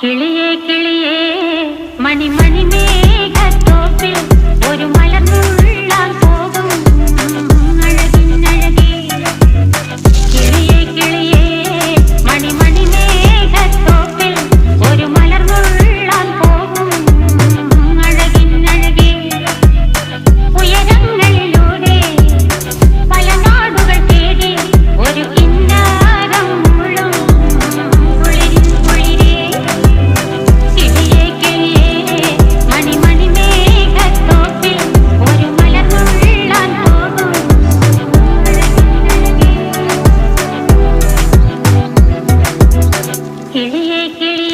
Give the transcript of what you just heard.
കിളിയേ കിളിയേ മണിമണി മേഘത്തോപ്പിൽ ഒരു മലർന്നുള്ളാൻ പോകും അഴകിനഴകേ. കിളിയേ കിളിയേ മണിമണി മേഘത്തോപ്പിൽ ഒരു മലർന്നുള്ളാൻ പോകും അഴകിനഴകേ. ഉയരങ്ങളിലൂടെ പല നാടുകൾ തേടി ഒരു കിന്നാരം മുള്ളും കുളിരിൻ കുളിരേ. കിളിയേ കിളിയേ മണിമണി മേഘത്തോപ്പിൽ ഒരു മലർന്നുള്ളാൻ പോകും അഴകിനഴകേ. കിളിയേ കിളിയേ